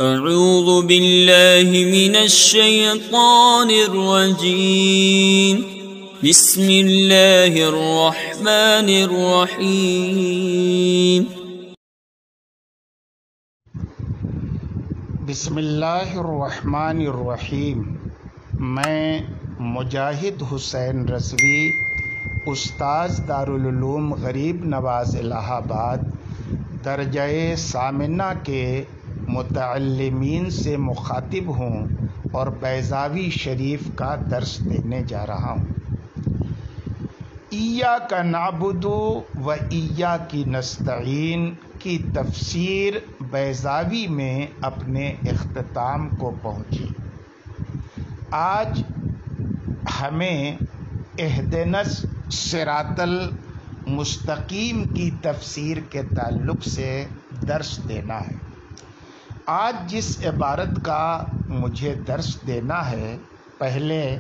اعوذ باللہ من الشیطان الرجیم بسم اللہ الرحمن الرحیم بسم اللہ الرحمن الرحیم۔ میں مجاہد حسین رضوی، استاذ دارالعلوم غریب نواز الہ آباد، درجہ ثامنہ کے متعلمین سے مخاطب ہوں اور بیضاوی شریف کا درس دینے جا رہا ہوں۔ ایاک نعبد و ایاک نستعین کی تفسیر بیضاوی میں اپنے اختتام کو پہنچی۔ آج ہمیں اہدنا الصراط المستقیم کی تفسیر کے تعلق سے درس دینا ہے۔ آج جس عبارت کا مجھے درس دینا ہے، پہلے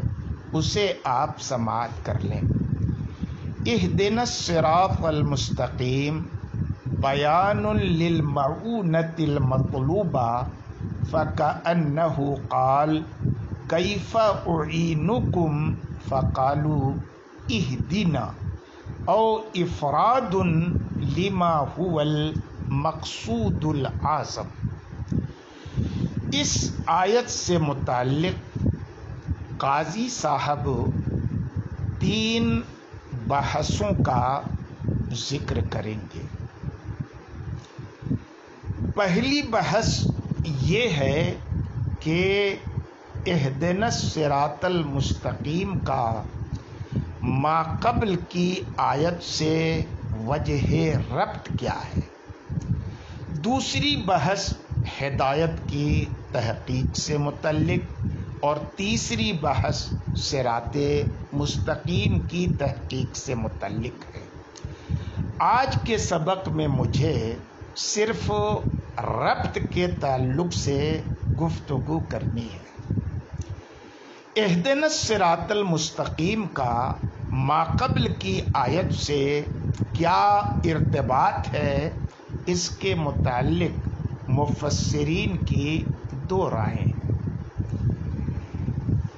اسے آپ سماعت کر لیں۔ اہدنا الصراط المستقیم بیان للمعونۃ المطلوبہ فکأنہ قال کیف اعینکم فقالوا اہدنا، او افراد لما هو المقصود الاعظم۔ اس آیت سے متعلق قاضی صاحب تین بحثوں کا ذکر کریں گے۔ پہلی بحث یہ ہے کہ اہدنا الصراط المستقیم کا ماقبل کی آیت سے وجہ ربط کیا ہے۔ دوسری بحث ہدایت کی تحقیق سے متعلق، اور تیسری بحث صراط مستقیم کی تحقیق سے متعلق ہے۔ آج کے سبق میں مجھے صرف ربط کے تعلق سے گفتگو کرنی ہے۔ اہدنا الصراط المستقیم کا ماقبل کی آیت سے کیا ارتباط ہے، اس کے متعلق مفسرین کی دو رائیں ہیں۔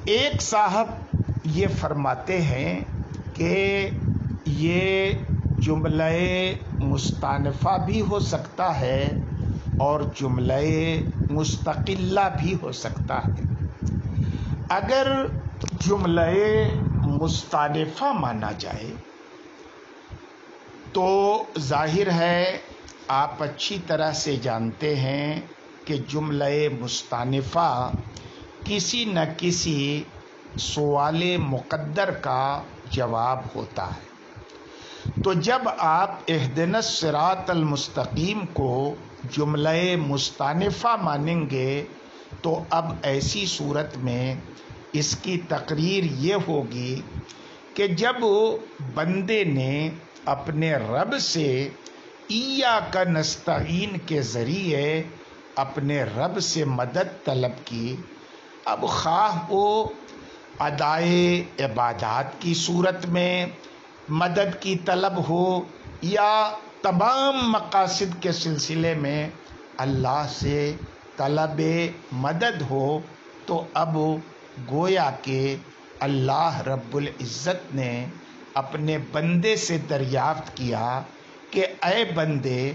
ایک صاحب یہ فرماتے ہیں کہ یہ جملہ مستأنفہ بھی ہو سکتا ہے اور جملہ مستقلہ بھی ہو سکتا ہے۔ اگر جملہ مستأنفہ مانا جائے تو ظاہر ہے آپ اچھی طرح سے جانتے ہیں کہ جملہ مستأنفہ کسی نہ کسی سوال مقدر کا جواب ہوتا ہے۔ تو جب آپ اہدنا الصراط المستقیم کو جملہ مستأنفہ مانیں گے تو اب ایسی صورت میں اس کی تقریر یہ ہوگی کہ جب بندے نے اپنے رب سے ایاک نستعین کے ذریعے اپنے رب سے مدد طلب کی، اب خواہ وہ ادائے عبادات کی صورت میں مدد کی طلب ہو یا تمام مقاصد کے سلسلے میں اللہ سے طلب مدد ہو، تو اب گویا کہ اللہ رب العزت نے اپنے بندے سے دریافت کیا کہ اے بندے،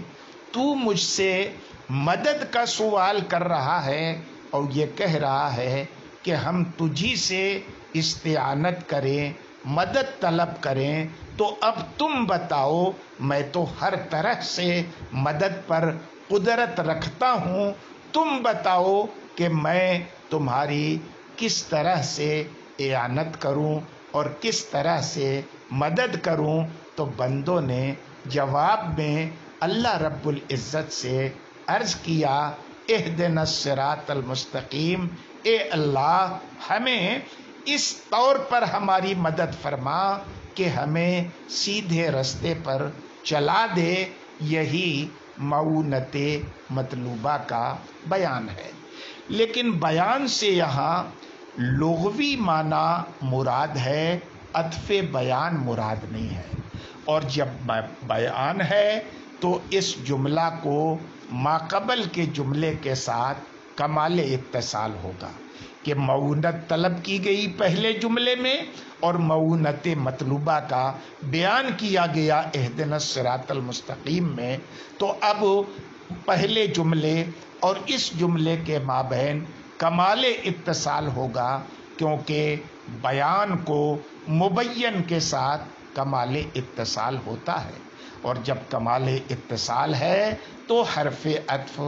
تو مجھ سے مدد کا سوال کر رہا ہے اور یہ کہہ رہا ہے کہ ہم تجھی سے استعانت کریں، مدد طلب کریں، تو اب تم بتاؤ، میں تو ہر طرح سے مدد پر قدرت رکھتا ہوں، تم بتاؤ کہ میں تمہاری کس طرح سے اعانت کروں اور کس طرح سے مدد کروں۔ تو بندوں نے جواب میں اللہ رب العزت سے عرض کیا، اہدنا الصراط المستقیم، اے اللہ ہمیں اس طور پر ہماری مدد فرما کہ ہمیں سیدھے رستے پر چلا دے۔ یہی معونت مطلوبہ کا بیان ہے۔ لیکن بیان سے یہاں لغوی معنی مراد ہے، عطف بیان مراد نہیں ہے۔ اور جب بیان ہے تو اس جملہ کو ماقبل کے جملے کے ساتھ کمال اتصال ہوگا کہ معونت طلب کی گئی پہلے جملے میں اور معونت مطلوبہ کا بیان کیا گیا اہدنا الصراط المستقیم میں، تو اب پہلے جملے اور اس جملے کے مابین کمال اتصال ہوگا، کیونکہ بیان کو مبین کے ساتھ کمال اتصال ہوتا ہے، اور جب کمال اتصال ہے تو حرف عطف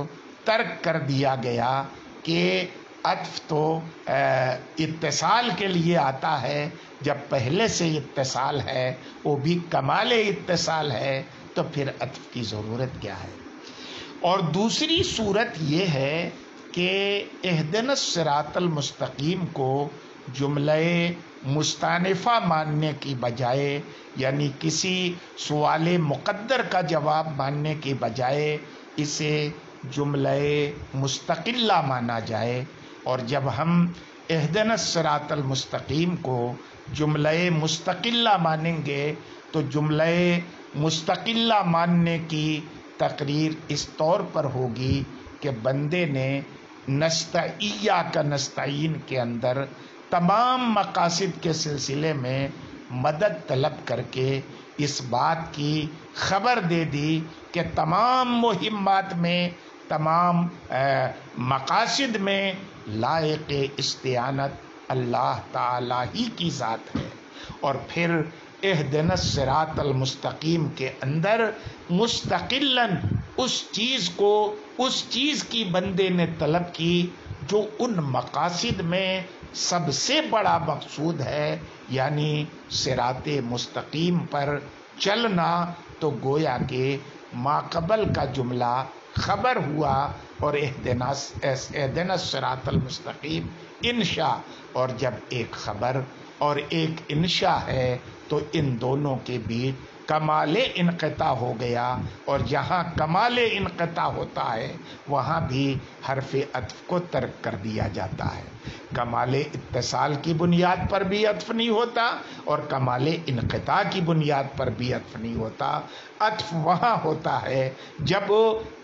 ترک کر دیا گیا کہ عطف تو اتصال کے لیے آتا ہے، جب پہلے سے اتصال ہے وہ بھی کمال اتصال ہے تو پھر عطف کی ضرورت کیا ہے۔ اور دوسری صورت یہ ہے کہ اہدنا الصراط المستقیم کو جملہ مستانفہ ماننے کی بجائے، یعنی کسی سوال مقدر کا جواب ماننے کی بجائے اسے جملہ مستقلہ مانا جائے، اور جب ہم اہدنا الصراط المستقیم کو جملہ مستقلہ مانیں گے تو جملہ مستقلہ ماننے کی تقریر اس طور پر ہوگی کہ بندے نے ایاک نستعین کے اندر تمام مقاصد کے سلسلے میں مدد طلب کر کے اس بات کی خبر دے دی کہ تمام مہمات میں، تمام مقاصد میں لائق استعانت اللہ تعالی ہی کی ذات ہے، اور پھر اہدنا الصراط المستقیم کے اندر مستقلاً اس چیز کی بندے نے طلب کی جو ان مقاصد میں سب سے بڑا مقصود ہے، یعنی صراط مستقیم پر چلنا، تو گویا کہ ماقبل کا جملہ خبر ہوا اور اہدنا الصراط المستقیم انشاء، اور جب ایک خبر اور ایک انشاء ہے تو ان دونوں کے بیچ کمال انقطاع ہو گیا، اور جہاں کمال انقطاع ہوتا ہے وہاں بھی حرف عطف کو ترک کر دیا جاتا ہے۔ کمال اتصال کی بنیاد پر بھی عطف نہیں ہوتا اور کمال انقطاع کی بنیاد پر بھی عطف نہیں ہوتا۔ عطف وہاں ہوتا ہے جب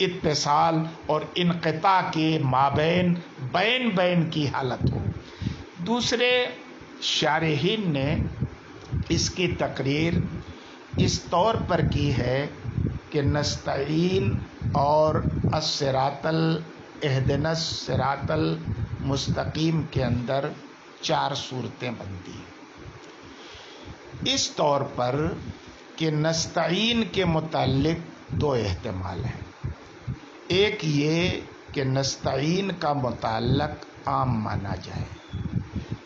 اتصال اور انقطاع کے مابین بین کی حالت ہو۔ دوسرے شارحین نے اس کی تقریر اس طور پر کی ہے کہ نستعین اور اہدنا الصراط المستقیم کے اندر 4 صورتیں بنتی ہیں، اس طور پر کہ نستعین کے متعلق 2 احتمال ہیں۔ ایک یہ کہ نستعین کا متعلق عام مانا جائے،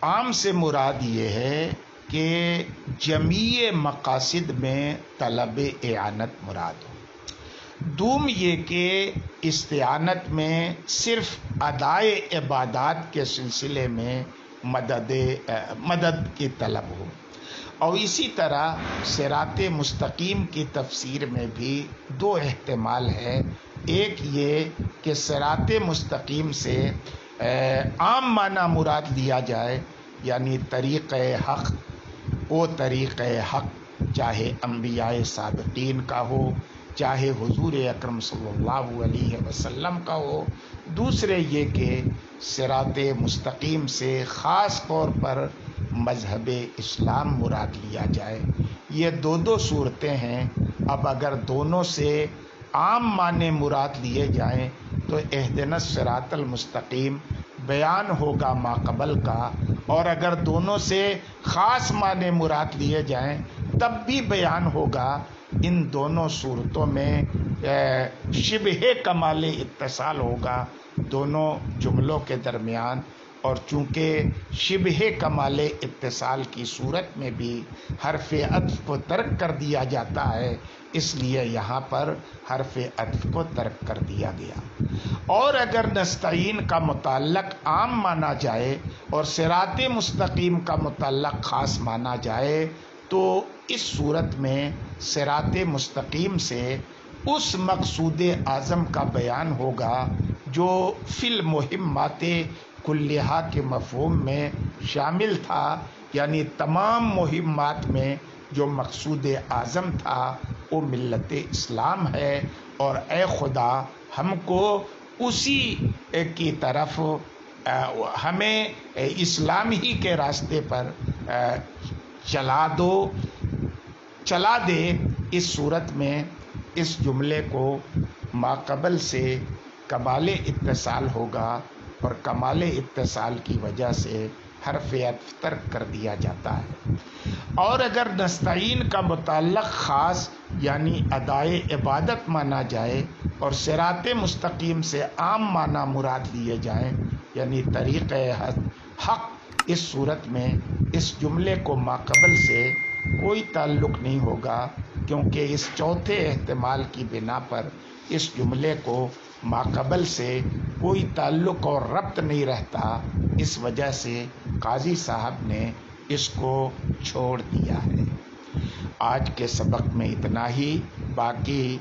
عام سے مراد یہ ہے کہ جمیع مقاصد میں طلب اعانت مراد ہو۔ دوم یہ کہ استعانت میں صرف ادائے عبادات کے سلسلے میں مدد کی طلب ہو، اور اسی طرح صراط مستقیم کی تفسیر میں بھی 2 احتمال ہے۔ ایک یہ کہ صراط مستقیم سے عام معنی مراد لیا جائے، یعنی طریق حق، وہ طریق حق چاہے انبیاء سابقین کا ہو، چاہے حضور اکرم صلی اللہ علیہ وسلم کا ہو۔ دوسرے یہ کہ صراط مستقیم سے خاص طور پر مذہب اسلام مراد لیا جائے۔ یہ 2 صورتیں ہیں۔ اب اگر دونوں سے عام معنی مراد لیے جائیں تو اہدنا الصراط المستقیم بیان ہوگا ماقبل کا، اور اگر دونوں سے خاص معنی مراد لیے جائیں تب بھی بیان ہوگا۔ ان دونوں صورتوں میں شبہ کمال اتصال ہوگا دونوں جملوں کے درمیان، اور چونکہ شبہ کمال اتصال کی صورت میں بھی حرف عطف کو ترک کر دیا جاتا ہے، اس لیے یہاں پر حرف عطف کو ترک کر دیا گیا۔ اور اگر نستعین کا متعلق عام مانا جائے اور صراط مستقیم کا متعلق خاص مانا جائے تو اس صورت میں صراط مستقیم سے اس مقصود اعظم کا بیان ہوگا جو فی المہمات کلہا کے مفہوم میں شامل تھا، یعنی تمام مہمات میں جو مقصود اعظم تھا وہ ملت اسلام ہے، اور اے خدا ہم کو اسی کی طرف ہمیں اسلام ہی کے راستے پر چلا دے، اس صورت میں اس جملے کو ماقبل سے کمال اتصال ہوگا، اور کمال اتصال کی وجہ سے حرف عطف ترک کر دیا جاتا ہے۔ اور اگر نستعین کا متعلق خاص یعنی ادائے عبادت مانا جائے اور صراط مستقیم سے عام معنی مراد لیے جائیں یعنی طریقہ حق، اس صورت میں اس جملے کو ماقبل سے کوئی تعلق نہیں ہوگا، کیونکہ اس چوتھے احتمال کی بنا پر اس جملے کو ماقبل سے کوئی تعلق اور ربط نہیں رہتا، اس وجہ سے قاضی صاحب نے اس کو چھوڑ دیا ہے۔ آج کے سبق میں اتنا ہی، باقی